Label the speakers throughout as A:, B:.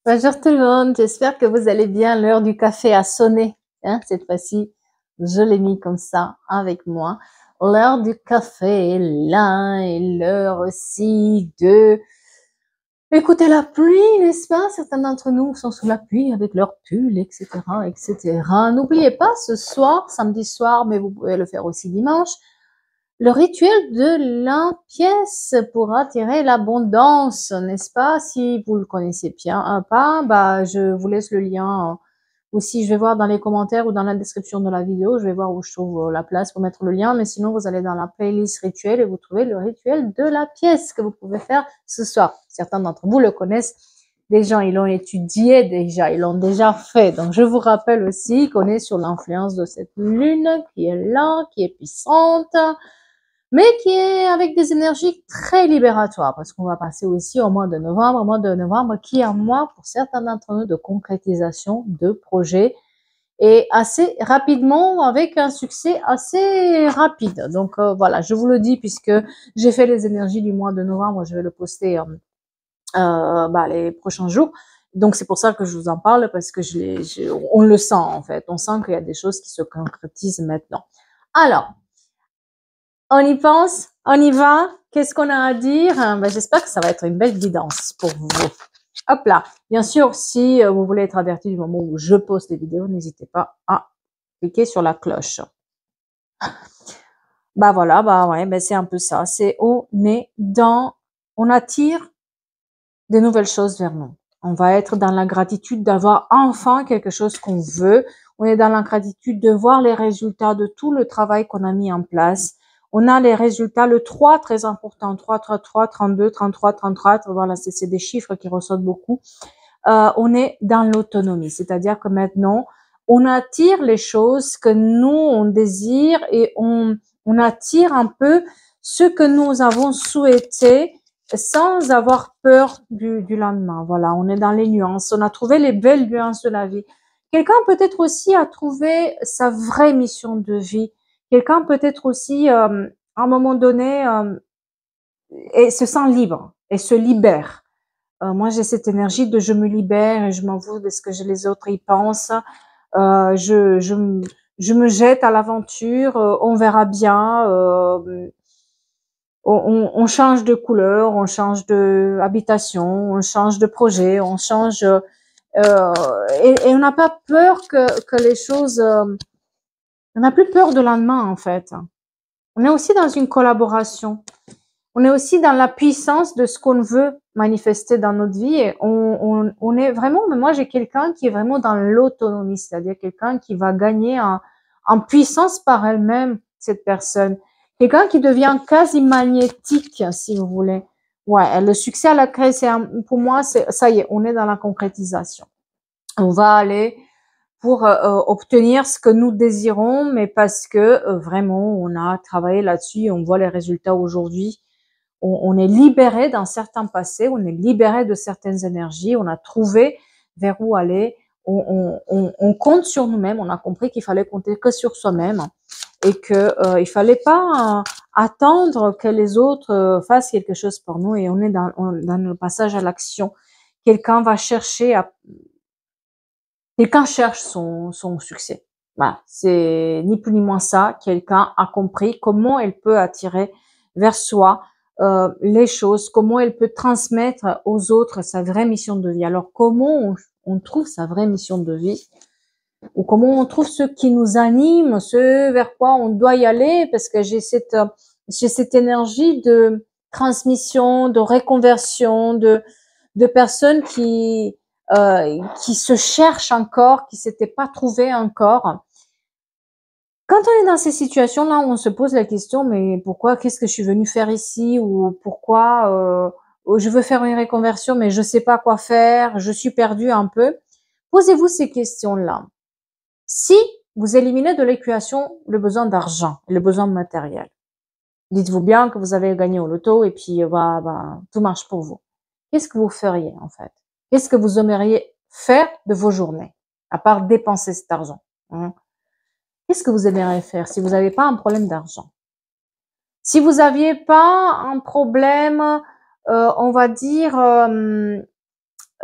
A: Bonjour tout le monde, j'espère que vous allez bien. L'heure du café a sonné. Cette fois-ci, je l'ai mis comme ça avec moi. L'heure du café est là et l'heure aussi de écouter la pluie, n'est-ce pas? Certains d'entre nous sont sous la pluie avec leur pull, etc., etc. N'oubliez pas ce soir, samedi soir, mais vous pouvez le faire aussi dimanche, le rituel de la pièce pour attirer l'abondance, n'est-ce pas? Si vous le connaissez bien, pas, bah, je vous laisse le lien. Aussi, je vais voir dans les commentaires ou dans la description de la vidéo, je vais voir où je trouve la place pour mettre le lien. Mais sinon, vous allez dans la playlist rituel et vous trouvez le rituel de la pièce que vous pouvez faire ce soir. Certains d'entre vous le connaissent. Des gens, ils l'ont étudié déjà, ils l'ont déjà fait. Donc, je vous rappelle aussi qu'on est sur l'influence de cette lune qui est là, qui est puissante, mais qui est avec des énergies très libératoires, parce qu'on va passer aussi au mois de novembre qui est un mois pour certains d'entre nous de concrétisation de projets et assez rapidement avec un succès assez rapide. Donc voilà, je vous le dis puisque j'ai fait les énergies du mois de novembre, je vais le poster les prochains jours. Donc c'est pour ça que je vous en parle parce que on le sent en fait, on sent qu'il y a des choses qui se concrétisent maintenant. Alors, on y pense, on y va. Qu'est-ce qu'on a à dire? J'espère que ça va être une belle guidance pour vous. Hop là. Bien sûr, si vous voulez être averti du moment où je poste des vidéos, n'hésitez pas à cliquer sur la cloche. C'est un peu ça. On attire des nouvelles choses vers nous. On va être dans la gratitude d'avoir enfin quelque chose qu'on veut. On est dans la gratitude de voir les résultats de tout le travail qu'on a mis en place. On a les résultats, le 3, très important, 3, 3, 3, 32, 33, 33, voilà, c'est des chiffres qui ressortent beaucoup. On est dans l'autonomie, c'est-à-dire que maintenant, on attire les choses que nous, on désire et on attire un peu ce que nous avons souhaité sans avoir peur du lendemain. Voilà, on est dans les nuances, on a trouvé les belles nuances de la vie. Quelqu'un peut-être aussi a trouvé sa vraie mission de vie. Quelqu'un peut-être aussi, à un moment donné, et se sent libre et se libère. Moi, j'ai cette énergie de je me libère et je m'en fous de ce que les autres y pensent. Je me jette à l'aventure. On verra bien. On change de couleur, on change de habitation, on change de projet, on change et on n'a pas peur que les choses. On n'a plus peur de lendemain en fait. On est aussi dans une collaboration. On est aussi dans la puissance de ce qu'on veut manifester dans notre vie. Et on est vraiment, mais moi j'ai quelqu'un qui est vraiment dans l'autonomie, c'est-à-dire quelqu'un qui va gagner en puissance par elle-même, cette personne. Quelqu'un qui devient quasi magnétique, si vous voulez. Ouais, le succès à la clé, pour moi, ça y est, on est dans la concrétisation. On va aller pour obtenir ce que nous désirons, mais parce que vraiment, on a travaillé là-dessus, on voit les résultats aujourd'hui. On est libéré d'un certain passé, on est libéré de certaines énergies, on a trouvé vers où aller, on compte sur nous-mêmes, on a compris qu'il fallait compter que sur soi-même et que il fallait pas attendre que les autres fassent quelque chose pour nous et on est dans le passage à l'action. Quelqu'un cherche son succès. Voilà, c'est ni plus ni moins ça. Quelqu'un a compris comment elle peut attirer vers soi les choses, comment elle peut transmettre aux autres sa vraie mission de vie. Alors, comment on trouve sa vraie mission de vie ou comment on trouve ce qui nous anime, ce vers quoi on doit y aller, parce que j'ai cette énergie de transmission, de reconversion, de personnes qui se cherchent encore, qui s'étaient pas trouvées encore. Quand on est dans ces situations-là, on se pose la question, mais pourquoi, qu'est-ce que je suis venue faire ici, ou pourquoi je veux faire une reconversion, mais je sais pas quoi faire, je suis perdue un peu. Posez-vous ces questions-là. Si vous éliminez de l'équation le besoin d'argent, le besoin matériel, dites-vous bien que vous avez gagné au loto et puis tout marche pour vous. Qu'est-ce que vous feriez en fait? Qu'est-ce que vous aimeriez faire de vos journées, à part dépenser cet argent? Qu'est-ce que vous aimeriez faire si vous n'avez pas un problème d'argent? Si vous n'aviez pas un problème, on va dire,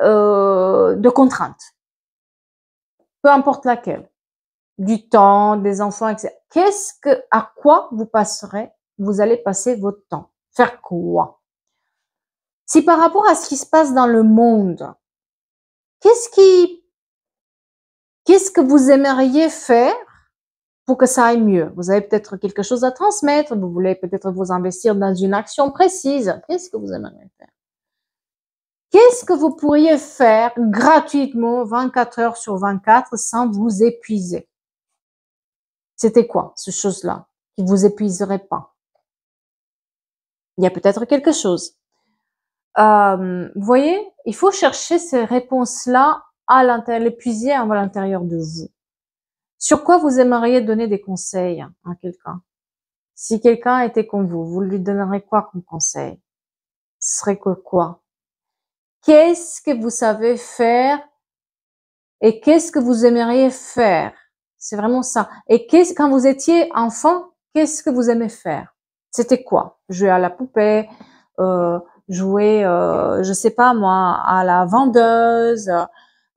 A: de contraintes, peu importe laquelle, du temps, des enfants, etc. À quoi vous allez passer votre temps? Faire quoi? Si par rapport à ce qui se passe dans le monde, qu'est-ce que vous aimeriez faire pour que ça aille mieux? Vous avez peut-être quelque chose à transmettre, vous voulez peut-être vous investir dans une action précise. Qu'est-ce que vous aimeriez faire? Qu'est-ce que vous pourriez faire gratuitement 24 heures sur 24 sans vous épuiser? C'était quoi, ce chose-là, qui vous épuiserait pas? Il y a peut-être quelque chose. Vous voyez, il faut chercher ces réponses-là à l'intérieur, les puiser à l'intérieur de vous. Sur quoi vous aimeriez donner des conseils à quelqu'un? Si quelqu'un était comme vous lui donnerez quoi comme conseil? Ce serait quoi? Qu'est-ce que vous savez faire et qu'est-ce que vous aimeriez faire? C'est vraiment ça. Et quand vous étiez enfant, qu'est-ce que vous aimez faire? C'était quoi? Jouer à la poupée, jouer, je sais pas moi, à la vendeuse,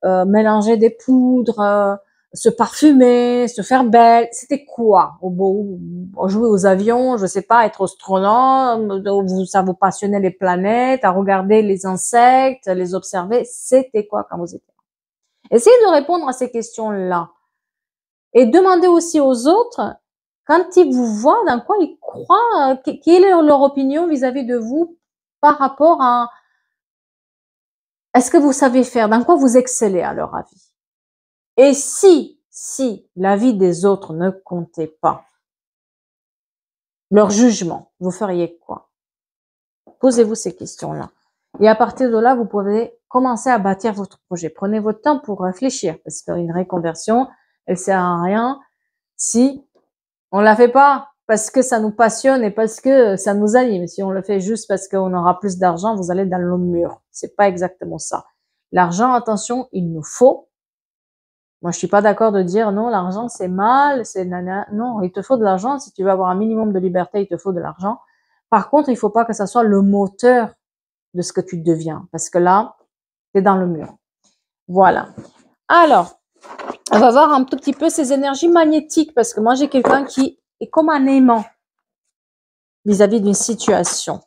A: mélanger des poudres, se parfumer, se faire belle. C'était quoi? Jouer aux avions, je sais pas, être astronome, ça vous passionnait les planètes, à regarder les insectes, les observer. C'était quoi quand vous étiez? Essayez de répondre à ces questions-là. Et demandez aussi aux autres, quand ils vous voient, dans quoi ils croient, quelle est leur opinion vis-à-vis de vous par rapport à est-ce que vous savez faire, dans quoi vous excellez à leur avis. Et si l'avis des autres ne comptait pas, leur jugement, vous feriez quoi? Posez-vous ces questions-là. Et à partir de là, vous pouvez commencer à bâtir votre projet. Prenez votre temps pour réfléchir, parce qu'une reconversion, elle sert à rien si on la fait pas parce que ça nous passionne et parce que ça nous anime. Si on le fait juste parce qu'on aura plus d'argent, vous allez dans le mur. C'est pas exactement ça. L'argent, attention, il nous faut. Moi, je suis pas d'accord de dire non, l'argent c'est mal, c'est nana. Non, il te faut de l'argent. Si tu veux avoir un minimum de liberté, il te faut de l'argent. Par contre, il faut pas que ça soit le moteur de ce que tu deviens, parce que là, t'es dans le mur. Voilà. Alors, on va voir un tout petit peu ces énergies magnétiques, parce que moi, j'ai quelqu'un qui est comme un aimant vis-à-vis d'une situation.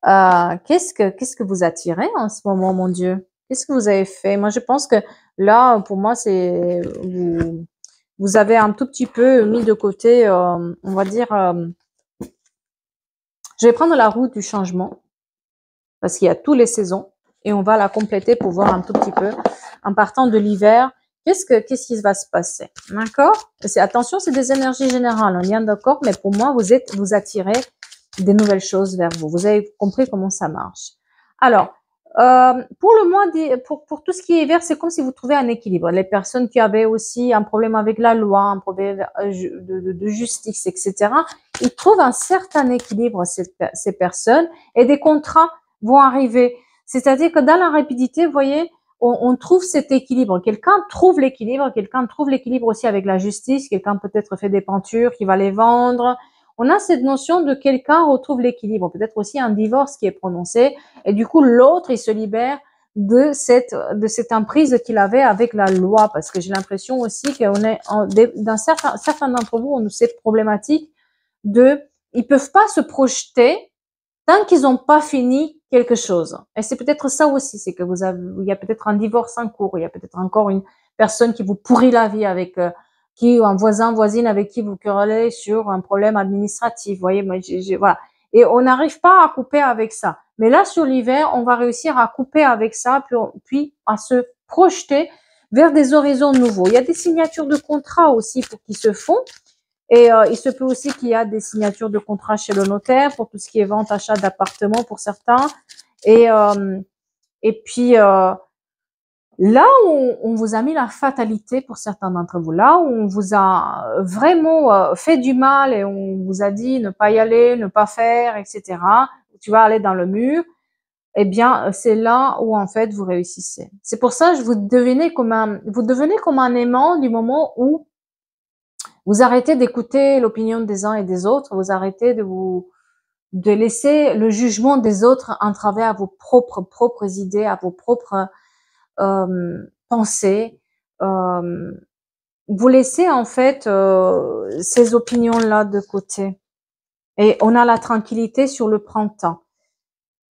A: Qu'est-ce que vous attirez en ce moment, mon Dieu? Qu'est-ce que vous avez fait? Moi, je pense que là, pour moi, c'est vous avez un tout petit peu mis de côté, on va dire, je vais prendre la route du changement parce qu'il y a toutes les saisons et on va la compléter pour voir un tout petit peu en partant de l'hiver. Qu'est-ce qui va se passer? D'accord? Attention, c'est des énergies générales, on est d'accord, mais pour moi, vous attirez des nouvelles choses vers vous. Vous avez compris comment ça marche. Alors, pour le mois, pour tout ce qui est hiver, c'est comme si vous trouvez un équilibre. Les personnes qui avaient aussi un problème avec la loi, un problème de justice, etc., ils trouvent un certain équilibre, ces personnes, et des contrats vont arriver. C'est-à-dire que dans la rapidité, vous voyez, on trouve cet équilibre. Quelqu'un trouve l'équilibre aussi avec la justice. Quelqu'un peut-être fait des peintures, qui va les vendre. On a cette notion de quelqu'un retrouve l'équilibre. Peut-être aussi un divorce qui est prononcé. Et du coup, l'autre, il se libère de cette emprise qu'il avait avec la loi. Parce que j'ai l'impression aussi qu'on est, dans certains d'entre vous, on a cette problématique ils peuvent pas se projeter tant qu'ils n'ont pas fini quelque chose. Et c'est peut-être ça aussi, c'est que il y a peut-être un divorce en cours, il y a peut-être encore une personne qui vous pourrit la vie avec, un voisine avec qui vous querellez sur un problème administratif. Vous voyez, moi, voilà. Et on n'arrive pas à couper avec ça. Mais là, sur l'hiver, on va réussir à couper avec ça, puis à se projeter vers des horizons nouveaux. Il y a des signatures de contrats aussi qui se font. Et il se peut aussi qu'il y a des signatures de contrats chez le notaire pour tout ce qui est vente, achat d'appartements pour certains. Et puis là où on vous a mis la fatalité pour certains d'entre vous, là où on vous a vraiment fait du mal et on vous a dit ne pas y aller, ne pas faire, etc. Tu vas aller dans le mur. Eh bien, c'est là où en fait vous réussissez. C'est pour ça que vous devenez comme un aimant du moment où vous arrêtez d'écouter l'opinion des uns et des autres, vous arrêtez de de laisser le jugement des autres entraver à vos propres idées, à vos propres pensées. Vous laissez en fait ces opinions-là de côté. Et on a la tranquillité sur le printemps.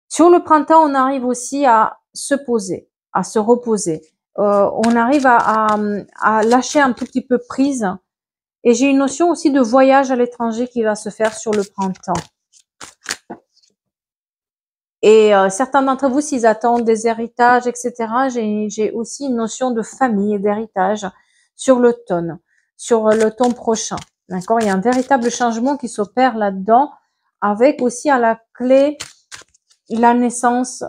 A: Sur le printemps, on arrive aussi à se poser, à se reposer. On arrive à lâcher un tout petit peu prise. Et j'ai une notion aussi de voyage à l'étranger qui va se faire sur le printemps. Et certains d'entre vous, s'ils attendent des héritages, etc., j'ai aussi une notion de famille et d'héritage sur l'automne prochain. D'accord? Il y a un véritable changement qui s'opère là-dedans, avec aussi à la clé la naissance.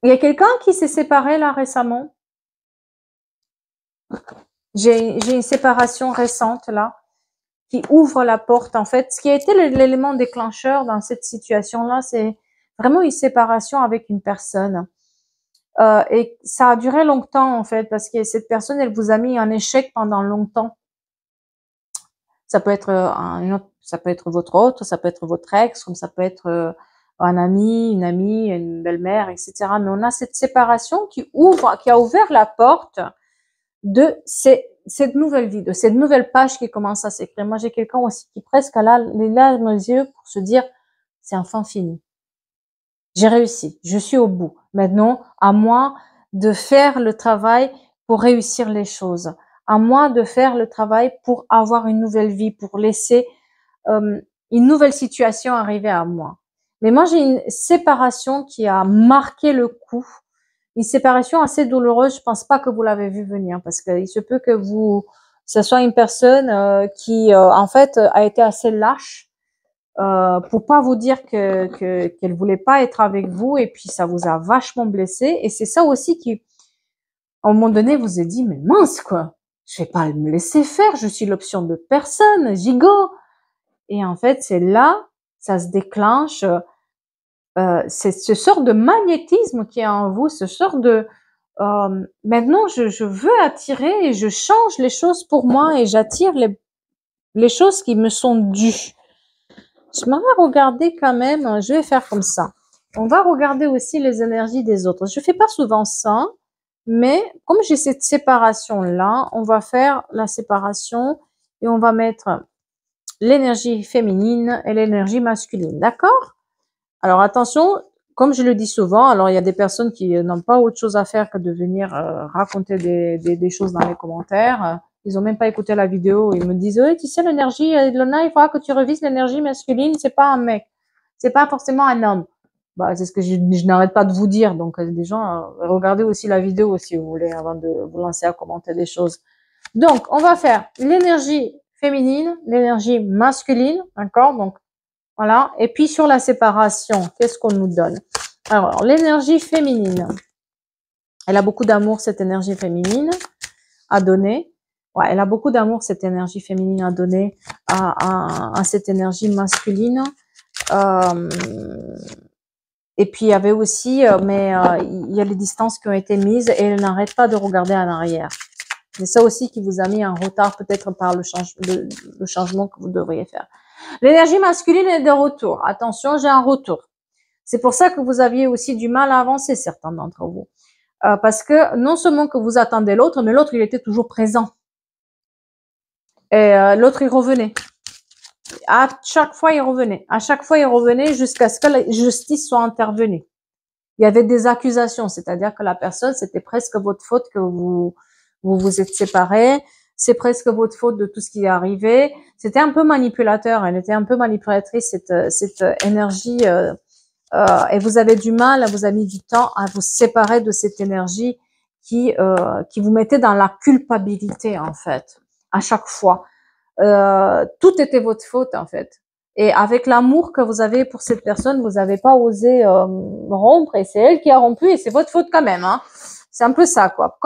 A: Il y a quelqu'un qui s'est séparé là récemment. J'ai une séparation récente là, qui ouvre la porte en fait. Ce qui a été l'élément déclencheur dans cette situation-là, c'est vraiment une séparation avec une personne. Et ça a duré longtemps en fait, parce que cette personne, elle vous a mis en échec pendant longtemps. Ça peut être ça peut être votre autre, ça peut être votre ex, comme ça peut être un ami, une amie, une belle-mère, etc. Mais on a cette séparation qui a ouvert la porte de cette nouvelle vie, de cette nouvelle page qui commence à s'écrire. Moi, j'ai quelqu'un aussi qui presque a les larmes aux yeux pour se dire, c'est enfin fini. J'ai réussi, je suis au bout. Maintenant, à moi de faire le travail pour réussir les choses. À moi de faire le travail pour avoir une nouvelle vie, pour laisser une nouvelle situation arriver à moi. Mais moi, j'ai une séparation qui a marqué le coup. Une séparation assez douloureuse. Je pense pas que vous l'avez vu venir, parce qu'il se peut que ce soit une personne qui, en fait, a été assez lâche pour pas vous dire qu'elle voulait pas être avec vous, et puis ça vous a vachement blessé. Et c'est ça aussi qui, à un moment donné, vous a dit, mais mince quoi, je vais pas me laisser faire, je suis l'option de personne, gigot. Et en fait, c'est là, ça se déclenche. C'est ce sort de magnétisme qui est en vous, ce sort de maintenant je veux attirer et je change les choses pour moi et j'attire les choses qui me sont dues. Je m'en vais regarder quand même, je vais faire comme ça. On va regarder aussi les énergies des autres. Je fais pas souvent ça, mais comme j'ai cette séparation là, on va faire la séparation et on va mettre l'énergie féminine et l'énergie masculine, d'accord? Alors attention, comme je le dis souvent, alors il y a des personnes qui n'ont pas autre chose à faire que de venir raconter des choses dans les commentaires. Ils ont même pas écouté la vidéo. Ils me disent, oui, tu sais, l'énergie, Ilona, il faudra que tu revises l'énergie masculine. C'est pas un mec, c'est pas forcément un homme. Bah, c'est ce que je n'arrête pas de vous dire. Donc des gens, regardez aussi la vidéo si vous voulez avant de vous lancer à commenter des choses. Donc on va faire l'énergie féminine, l'énergie masculine, d'accord? Donc voilà. Et puis sur la séparation, qu'est-ce qu'on nous donne? Alors, l'énergie féminine. Elle a beaucoup d'amour, cette énergie féminine, à donner. Ouais, elle a beaucoup d'amour, cette énergie féminine à donner à cette énergie masculine. Et puis, il y avait aussi, il y a les distances qui ont été mises et elle n'arrête pas de regarder en arrière. C'est ça aussi qui vous a mis en retard, peut-être par le changement que vous devriez faire. L'énergie masculine est de retour. Attention, j'ai un retour. C'est pour ça que vous aviez aussi du mal à avancer, certains d'entre vous. Parce que non seulement que vous attendez l'autre, mais l'autre, il était toujours présent. Et l'autre, il revenait. À chaque fois, il revenait. À chaque fois, il revenait jusqu'à ce que la justice soit intervenue. Il y avait des accusations, c'est-à-dire que la personne, c'était presque votre faute que vous êtes séparés. C'est presque votre faute de tout ce qui est arrivé. C'était un peu manipulateur. Elle était un peu manipulatrice, cette énergie. Et vous avez du mal, vous avez mis du temps à vous séparer de cette énergie qui vous mettait dans la culpabilité en fait. À chaque fois, tout était votre faute en fait. Et avec l'amour que vous avez pour cette personne, vous n'avez pas osé rompre, et c'est elle qui a rompu, et c'est votre faute quand même. Hein. C'est un peu ça, quoi.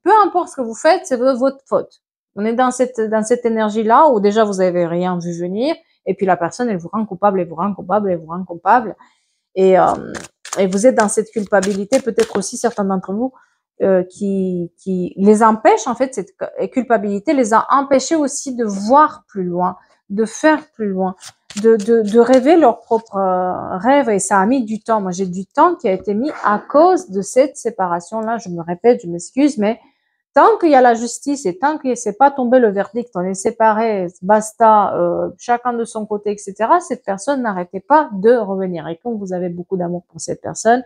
A: Peu importe ce que vous faites, c'est votre faute. On est dans cette énergie-là où déjà vous avez rien vu venir, et puis la personne, elle vous rend coupable, et vous rend coupable, et vous rend coupable. Et vous êtes dans cette culpabilité, peut-être aussi certains d'entre vous, qui les empêche, en fait, cette culpabilité les a empêchés aussi de voir plus loin, de faire plus loin, de rêver leurs propres rêves. Et ça a mis du temps. Moi, j'ai du temps qui a été mis à cause de cette séparation-là. Je me répète, je m'excuse, mais tant qu'il y a la justice et tant que c'est pas tombé le verdict, on est séparés, basta, chacun de son côté, etc., cette personne n'arrêtait pas de revenir. Et quand vous avez beaucoup d'amour pour cette personne,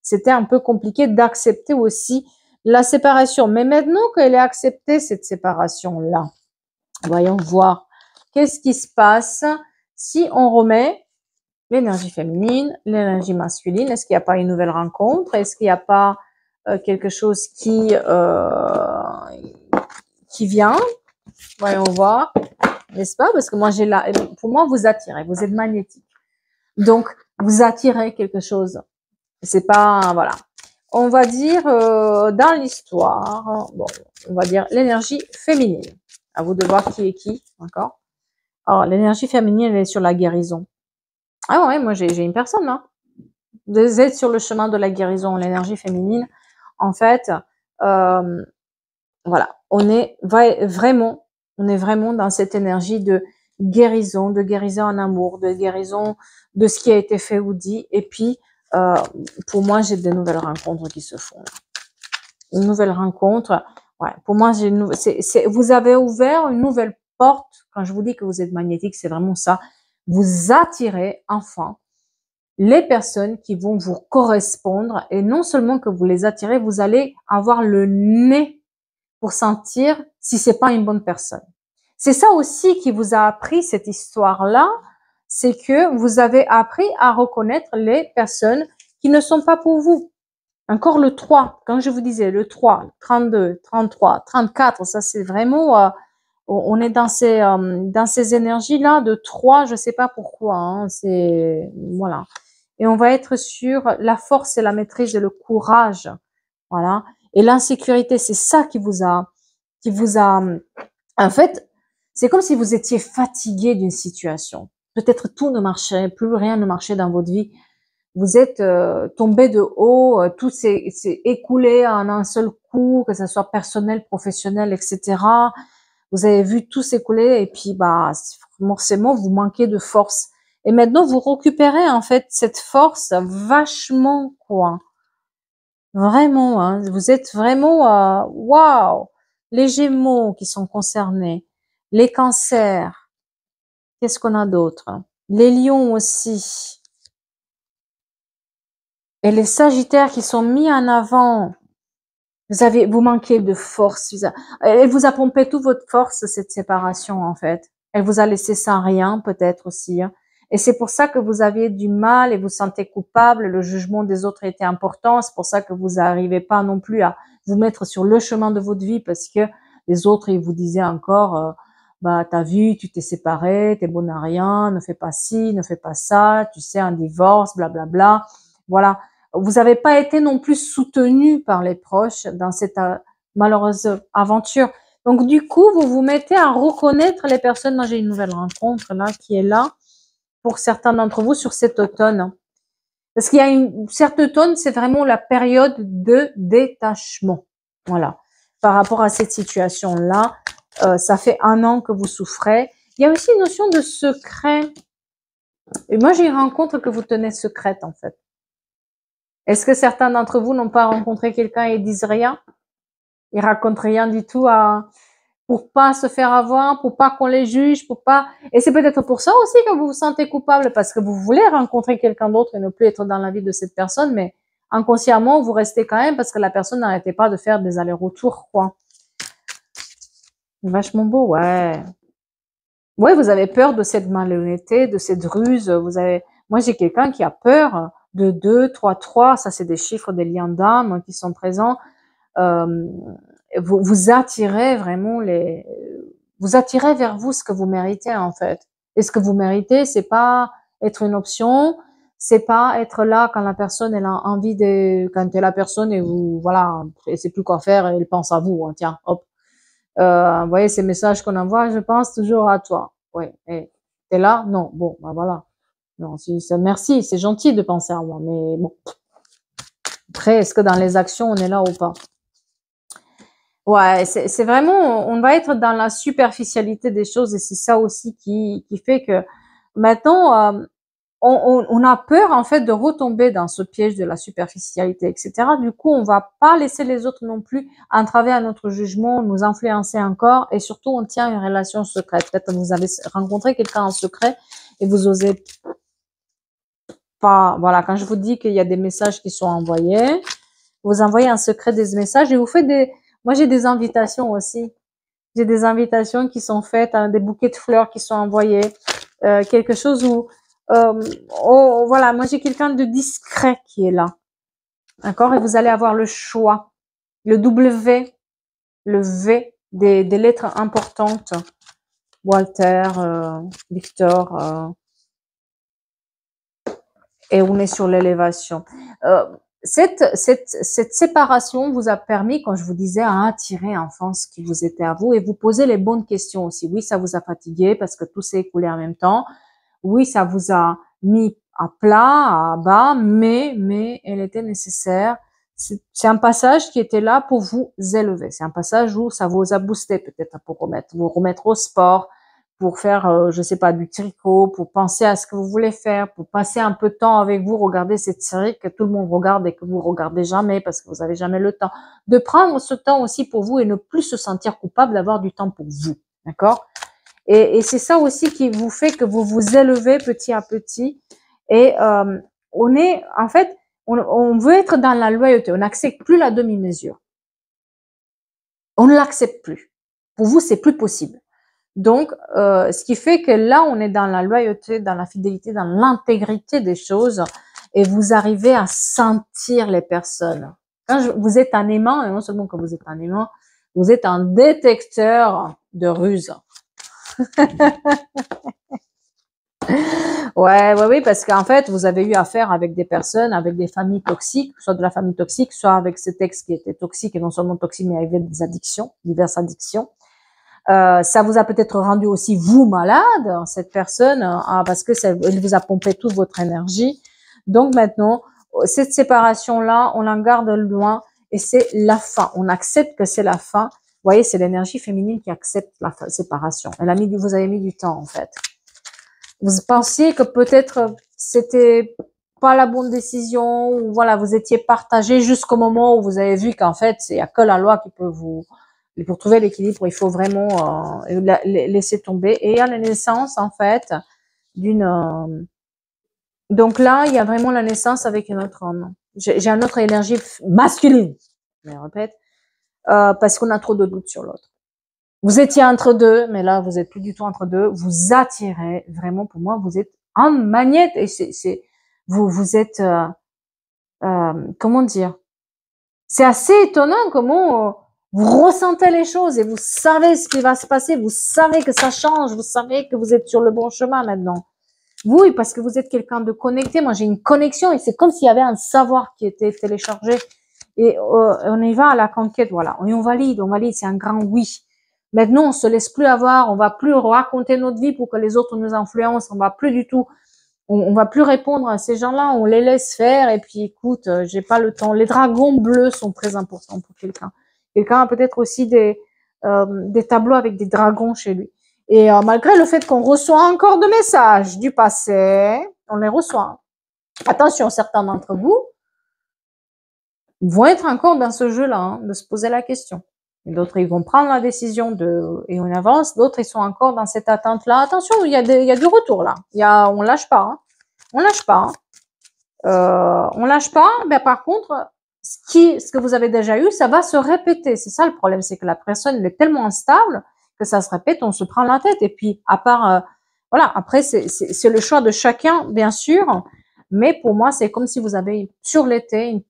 A: c'était un peu compliqué d'accepter aussi la séparation. Mais maintenant qu'elle est acceptée, cette séparation-là, voyons voir qu'est-ce qui se passe si on remet l'énergie féminine, l'énergie masculine. Est-ce qu'il n'y a pas une nouvelle rencontre? Est-ce qu'il n'y a pas quelque chose qui vient? Voyons voir, n'est-ce pas? Parce que moi, pour moi, vous attirez, vous êtes magnétique. Donc, vous attirez quelque chose. C'est pas, voilà. On va dire, dans l'histoire, bon, on va dire l'énergie féminine. À vous de voir qui est qui, d'accord? Alors, l'énergie féminine, elle est sur la guérison. Ah ouais, moi, j'ai une personne, là. Vous êtes sur le chemin de la guérison, l'énergie féminine. En fait, voilà, on est vraiment dans cette énergie de guérison en amour, de guérison de ce qui a été fait ou dit. Et puis, pour moi, j'ai de nouvelles rencontres qui se font. Une nouvelle rencontre. Ouais, pour moi, vous avez ouvert une nouvelle porte. Quand je vous dis que vous êtes magnétique, c'est vraiment ça. Vous attirez enfin les personnes qui vont vous correspondre. Et non seulement que vous les attirez, vous allez avoir le nez pour sentir si c'est pas une bonne personne. C'est ça aussi qui vous a appris cette histoire-là, c'est que vous avez appris à reconnaître les personnes qui ne sont pas pour vous. Encore le 3, quand je vous disais le 3, 32, 33, 34, ça c'est vraiment, on est dans ces énergies-là de 3, je sais pas pourquoi, hein, c'est, voilà. Et on va être sur la force et la maîtrise et le courage, voilà. Et l'insécurité, c'est ça qui vous a, en fait, c'est comme si vous étiez fatigué d'une situation. Peut-être tout ne marchait plus, rien ne marchait dans votre vie. Vous êtes tombé de haut, tout s'est écoulé en un seul coup, que ce soit personnel, professionnel, etc. Vous avez vu tout s'écouler et puis bah forcément vous manquez de force. Et maintenant vous récupérez en fait cette force vachement quoi. Vraiment, hein, vous êtes vraiment waouh. Les Gémeaux qui sont concernés, les Cancers. Qu'est-ce qu'on a d'autre? Les Lions aussi. Et les Sagittaires qui sont mis en avant. Vous manquez de force. Elle vous a pompé toute votre force, cette séparation, en fait. Elle vous a laissé sans rien, peut-être aussi. Hein. Et c'est pour ça que vous aviez du mal et vous sentez coupable. Le jugement des autres était important. C'est pour ça que vous n'arrivez pas non plus à vous mettre sur le chemin de votre vie parce que les autres, ils vous disaient encore, bah, t'as vu, tu t'es séparé, t'es bon à rien, ne fais pas ci, ne fais pas ça, tu sais, un divorce, blablabla. Voilà. Vous n'avez pas été non plus soutenu par les proches dans cette malheureuse aventure. Donc, du coup, vous vous mettez à reconnaître les personnes. Moi, j'ai une nouvelle rencontre là qui est là pour certains d'entre vous sur cet automne. Parce qu'il y a cet automne, c'est vraiment la période de détachement. Voilà. Par rapport à cette situation-là, ça fait 1 an que vous souffrez. Il y a aussi une notion de secret. Et moi, j'ai une rencontre que vous tenez secrète, en fait. Est-ce que certains d'entre vous n'ont pas rencontré quelqu'un et disent rien? Ils racontent rien du tout pour pas se faire avoir, pour pas qu'on les juge, pour pas, et c'est peut-être pour ça aussi que vous vous sentez coupable parce que vous voulez rencontrer quelqu'un d'autre et ne plus être dans la vie de cette personne, mais inconsciemment, vous restez quand même parce que la personne n'arrêtait pas de faire des allers-retours, quoi. Vachement beau, ouais. Ouais, vous avez peur de cette malhonnêteté, de cette ruse, moi j'ai quelqu'un qui a peur de 2, 3, 3, ça c'est des chiffres des liens d'âme qui sont présents. Vous attirez vraiment vous attirez vers vous ce que vous méritez en fait. Et ce que vous méritez, c'est pas être une option, c'est pas être là quand la personne elle a envie quand t'es la personne et vous voilà, elle sait plus quoi faire et elle pense à vous, hein, tiens, hop. Vous voyez ces messages qu'on envoie, je pense toujours à toi. Oui, et t'es là? Non, bon, bah voilà. Non, merci, c'est gentil de penser à moi, mais bon. Après, est-ce que dans les actions, on est là ou pas? Ouais, c'est vraiment, on va être dans la superficialité des choses et c'est ça aussi qui fait que maintenant, on a peur en fait de retomber dans ce piège de la superficialité, etc. Du coup, on va pas laisser les autres non plus entraver à notre jugement, nous influencer encore et surtout on tient une relation secrète. Peut-être que vous avez rencontré quelqu'un en secret et vous osez pas, voilà, quand je vous dis qu'il y a des messages qui sont envoyés, vous envoyez en secret des messages et vous faites moi j'ai des invitations aussi. J'ai des invitations qui sont faites, hein, des bouquets de fleurs qui sont envoyés, quelque chose où, oh, voilà, moi j'ai quelqu'un de discret qui est là, d'accord, et vous allez avoir le choix, le W, le V, des lettres importantes, Walter, Victor, et on est sur l'élévation. Cette séparation vous a permis, quand je vous disais, à attirer enfin ce qui vous était à vous et vous poser les bonnes questions aussi. Oui, ça vous a fatigué parce que tout s'est écoulé en même temps. Oui, ça vous a mis à plat, à bas, mais elle était nécessaire. C'est un passage qui était là pour vous élever. C'est un passage où ça vous a boosté peut-être pour vous remettre au sport, pour faire, je sais pas, du tricot, pour penser à ce que vous voulez faire, pour passer un peu de temps avec vous, regarder cette série que tout le monde regarde et que vous regardez jamais parce que vous avez jamais le temps. De prendre ce temps aussi pour vous et ne plus se sentir coupable d'avoir du temps pour vous. D'accord? Et c'est ça aussi qui vous fait que vous vous élevez petit à petit. Et on est, en fait, on veut être dans la loyauté. On n'accepte plus la demi-mesure. On ne l'accepte plus. Pour vous, c'est plus possible. Donc, ce qui fait que là, on est dans la loyauté, dans la fidélité, dans l'intégrité des choses, et vous arrivez à sentir les personnes. Quand vous êtes un aimant, et non seulement quand vous êtes un aimant, vous êtes un détecteur de ruse. Ouais, ouais, oui, parce qu'en fait, vous avez eu affaire avec des personnes, avec des familles toxiques, soit de la famille toxique, soit avec cet ex qui était toxique et non seulement toxique, mais avec des addictions, diverses addictions. Ça vous a peut-être rendu aussi vous malade, cette personne, parce que elle vous a pompé toute votre énergie. Donc maintenant, cette séparation-là, on la garde loin et c'est la fin. On accepte que c'est la fin. Vous voyez, c'est l'énergie féminine qui accepte la séparation. Vous avez mis du temps en fait. Vous pensiez que peut-être c'était pas la bonne décision, ou voilà, vous étiez partagé jusqu'au moment où vous avez vu qu'en fait, il y a que la loi qui peut pour trouver l'équilibre, il faut vraiment laisser tomber. Et à la naissance, en fait, donc là, il y a vraiment la naissance avec un autre homme. J'ai une autre énergie masculine, je me répète, parce qu'on a trop de doutes sur l'autre. Vous étiez entre deux, mais là, vous êtes plus du tout entre deux. Vous attirez vraiment, pour moi, vous êtes un magnète et vous êtes, comment dire, c'est assez étonnant comment vous ressentez les choses et vous savez ce qui va se passer. Vous savez que ça change. Vous savez que vous êtes sur le bon chemin maintenant. Oui, parce que vous êtes quelqu'un de connecté. Moi, j'ai une connexion et c'est comme s'il y avait un savoir qui était téléchargé. Et on y va à la conquête, voilà. Et on valide, c'est un grand oui. Maintenant, on se laisse plus avoir, on va plus raconter notre vie pour que les autres nous influencent, on va plus du tout, on va plus répondre à ces gens-là, on les laisse faire et puis écoute, j'ai pas le temps. Les dragons bleus sont très importants pour quelqu'un. Quelqu'un a peut-être aussi des tableaux avec des dragons chez lui. Et malgré le fait qu'on reçoit encore de messages du passé, on les reçoit. Attention, certains d'entre vous vont être encore dans ce jeu-là, hein, de se poser la question. D'autres, ils vont prendre la décision et on avance. D'autres, ils sont encore dans cette attente-là. Attention, il y a du retour là. On lâche pas. Hein. On lâche pas. Hein. On lâche pas. Mais par contre, ce que vous avez déjà eu, ça va se répéter. C'est ça le problème, c'est que la personne est tellement instable que ça se répète, on se prend la tête. Et puis, à part, voilà. Après, c'est le choix de chacun, bien sûr. Mais pour moi, c'est comme si vous avez sur l'été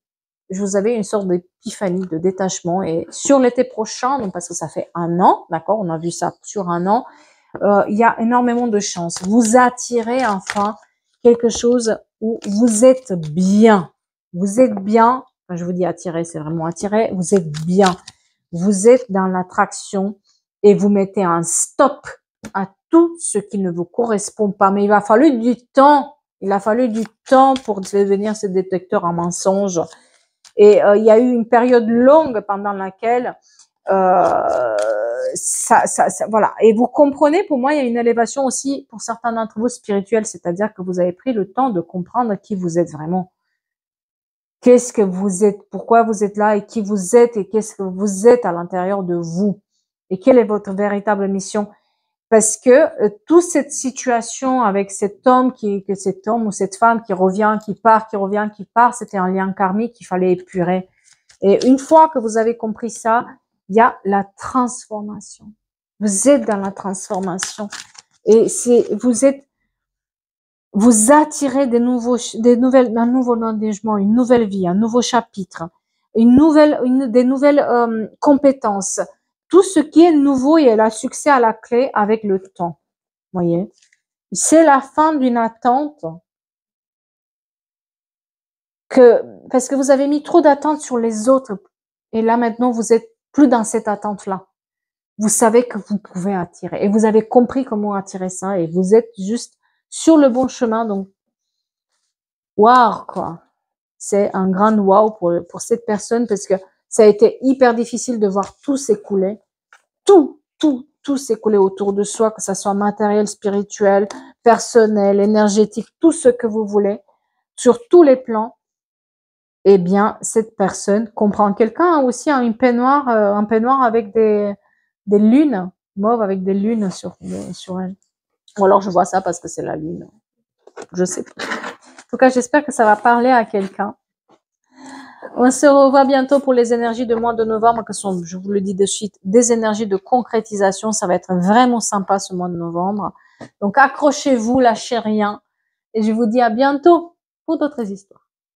A: vous avez une sorte d'épiphanie, de détachement. Et sur l'été prochain, donc parce que ça fait un an, d'accord, on a vu ça sur un an, il y a énormément de chance. Vous attirez enfin quelque chose où vous êtes bien. Vous êtes bien. Quand je vous dis attirer, c'est vraiment attirer. Vous êtes bien. Vous êtes dans l'attraction et vous mettez un stop à tout ce qui ne vous correspond pas. Mais il va falloir du temps. Il a fallu du temps pour devenir ce détecteur en mensonges. Et il y a eu une période longue pendant laquelle
B: Voilà. Et vous comprenez, pour moi, il y a une élévation aussi pour certains d'entre vous spirituelle, c'est-à-dire que vous avez pris le temps de comprendre qui vous êtes vraiment. Qu'est-ce que vous êtes, pourquoi vous êtes là et qui vous êtes et qu'est-ce que vous êtes à l'intérieur de vous et quelle est votre véritable mission. Parce que toute cette situation avec cet homme cet homme ou cette femme qui revient, qui part, qui revient, qui part, c'était un lien karmique qu'il fallait épurer. Et une fois que vous avez compris ça, il y a la transformation. Vous êtes dans la transformation. Et vous attirez un nouveau engagement, une nouvelle vie, un nouveau chapitre, des nouvelles compétences. Tout ce qui est nouveau et le succès à la clé avec le temps. Voyez, c'est la fin d'une attente parce que vous avez mis trop d'attentes sur les autres et là maintenant vous êtes plus dans cette attente-là. Vous savez que vous pouvez attirer et vous avez compris comment attirer ça et vous êtes juste sur le bon chemin. Donc, waouh quoi, c'est un grand waouh pour cette personne parce que ça a été hyper difficile de voir tout s'écouler, tout s'écouler autour de soi, que ça soit matériel, spirituel, personnel, énergétique, tout ce que vous voulez, sur tous les plans. Eh bien, cette personne comprend. Quelqu'un a aussi un peignoir avec des lunes mauves avec des lunes sur elle. Ou alors je vois ça parce que c'est la lune. Je sais pas. En tout cas, j'espère que ça va parler à quelqu'un. On se revoit bientôt pour les énergies de mois de novembre, que sont, je vous le dis de suite, des énergies de concrétisation. Ça va être vraiment sympa ce mois de novembre. Donc accrochez-vous, lâchez rien. Et je vous dis à bientôt pour d'autres histoires.